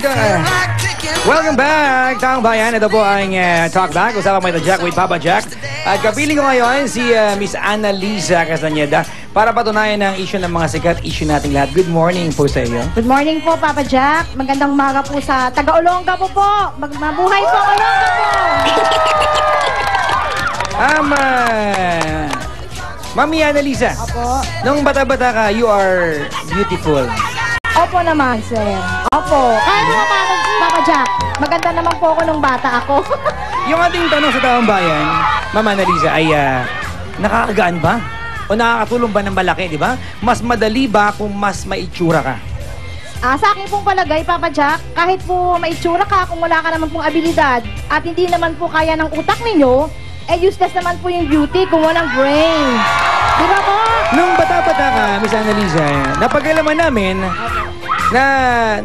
dito. Welcome back, Taong Bayan. Ito po ang Talk Back. Usapang may Jack with Papa Jack. At kapiling ko ngayon si Miss Annalisa Castañeda para patunayan ang issue ng mga sikat issue nating lahat. Good morning po sa iyo. Good morning po, Papa Jack. Magandang umaga po sa taga-Olonga po. Mabuhay po, Olonga po. Mami Annalisa. Opo. Nung bata-bata ka, you are beautiful. Opo naman, sir. Opo. Kaya naman, Papa Jack. Maganda naman po ako nung bata ako. Yung ating tanong sa Taong Bayan, Mama Annalisa, ay nakakagaan ba? O nakakatulong ba ng malaki, di ba? Mas madali ba kung mas maitsura ka? Sa akin pong palagay, Papa Jack, kahit po maitsura ka, kung wala ka naman pong abilidad at hindi naman po kaya ng utak ninyo, useless naman po yung beauty kung walang brain. Di ba po? Nung bata-bata ka, Miss Annalisa, napag-alaman namin na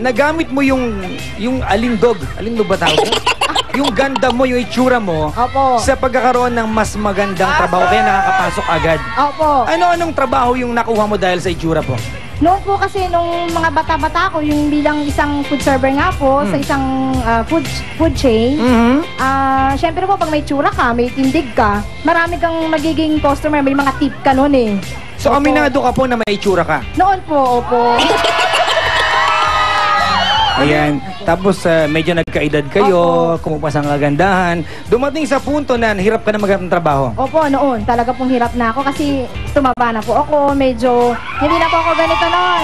nagamit mo yung alindog. Alindog ba tawag? Yung ganda mo, yung itsura mo, Opo. sa pagkakaroon ng mas magandang trabaho, kaya nakakapasok agad. Opo. Ano-anong trabaho yung nakuha mo dahil sa itsura po? Noon po kasi nung mga bata-bata ko, yung bilang isang food server nga po, sa isang food chain, syempre po pag may tsura ka, may tindig ka, marami kang magiging customer, may mga tip ka noon eh. So, aminado ka po na may itsura ka? Noon po, opo. Ayan. Tapos, medyo nagkaedad kayo, kumupas ang kagandahan. Dumating sa punto na hirap ka na maghanap ng trabaho. Opo, noon. Talaga pong hirap na ako kasi tumaba na po ako. Medyo, hindi na po ako ganito noon.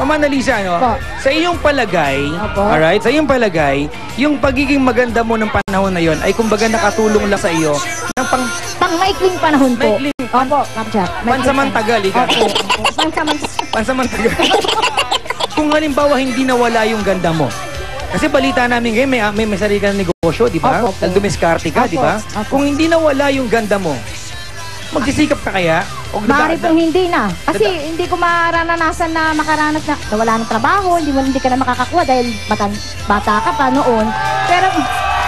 Mama Annalisa, ano? Opo. Sa iyong palagay, alright, sa iyong palagay, yung pagiging maganda mo ng panahon na yon ay kumbaga nakatulong lang sa iyo ng Pang-maikling panahon po. Maikling. Opo, Kapjack. Pansamantagal, ika. Opo. Pansamantagal. Kung halimbawa hindi nawala yung ganda mo. Kasi balita namin ngayon, may sarili ka ng negosyo, di ba? Dahil dumiskarte ka, di ba? Kung hindi nawala yung ganda mo, magsisikap ka kaya? Maaari pong hindi na. Kasi hindi ko maranasan na makaranas na wala ng trabaho, hindi ka na makakakuha dahil bata ka pa noon.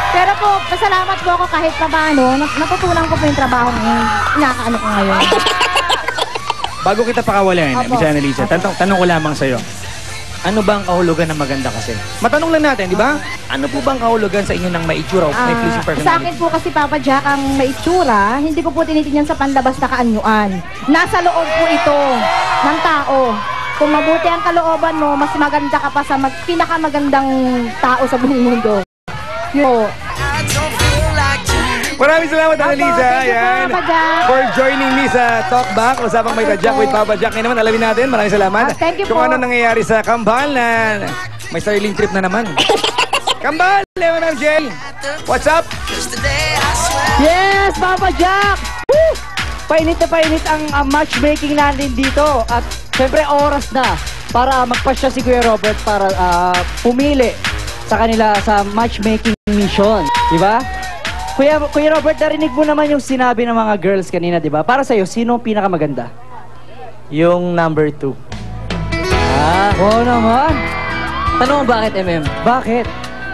Pero po, pasalamat po ako kahit pa paano, natutunan ko po yung trabaho ngayon. Inakaano ko ngayon. Bago kita pakawalan, Miss Annalisa, tanong ko lamang sa'yo. Ano ba ang kahulugan ng maganda kasi? Matanong lang natin, di ba? Ano po ba ang kahulugan sa inyo ng maitsura o may pleasing personality? Sa akin po kasi, Papa Jack, ang maitsura, hindi ko po tinitingnan sa panlabas na kaanyuan. Nasa loob po ito ng tao. Kung mabuti ang kalooban mo, mas maganda ka pa sa pinakamagandang tao sa buong mundo. Yo. Maraming salamat, Annalisa. Ayan. For joining me sa Talk Back. Usapang may Jack with Papa Jack. Ngayon naman, alamin natin. Maraming salamat. Thank you kung po. ano nangyayari sa Kambal na may sailing trip na naman. Kambal, Leon MJ. What's up? Yes, Papa Jack! Woo! Painit na painit ang matchmaking natin dito. At syempre, oras na para magpasya si Kuya Robert para pumili sa kanila sa matchmaking mission. Diba? Kuya Robert, narinig mo naman yung sinabi ng mga girls kanina, di ba? Para sa'yo, sino ang pinakamaganda? Yung number 2. Oo naman. Tanong mo bakit, MM? Bakit?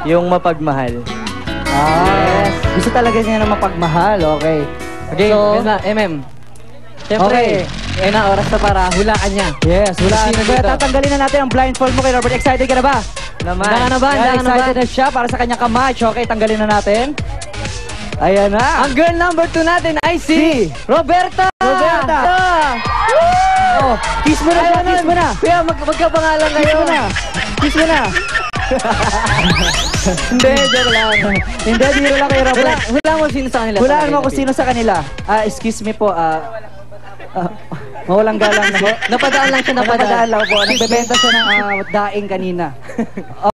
Yung mapagmahal. Yes. Gusto talaga niya na mapagmahal, okay. Okay, so, MM. Siyempre, na oras na para hulaan niya. Yes, hulaan. Sino Kaya dito? tatanggalin na natin ang blindfold mo kay Robert. Excited ka na ba? Naman. Excited na siya para sa kanyang kamatch. Okay, tanggalin na natin. Ayan na. Ang girl number 2 natin ay si Roberta! Oh, kiss mo na siya, kiss mo na. Kuya, magkapangalan kayo. Kiss mo na. Kiss mo na. Hindi, joke lang. Hindi, biro lang kay Robert. Hulaan mo sino sa kanila. Hulaan mo kung sino sa kanila. Excuse me po, mawalang galang na. Napadaan lang siya, Napadaan lang po. Nagbebenta siya ng daing kanina.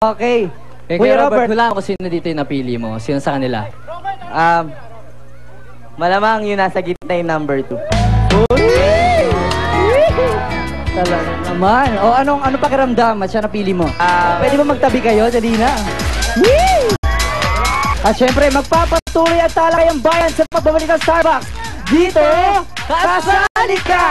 Okay. Kuya Robert, hulaan mo kung sino dito yung napili mo. Sino sa kanila? Malamang yun nasa gitna yung number 2. Talaga naman. O ano pakiramdam at siya napili mo? Pwede ba magtabi kayo? Dali na. At syempre, magpapatuloy at talakay ang bayan sa pagbabalik ng Starbucks. Dito, kasali ka!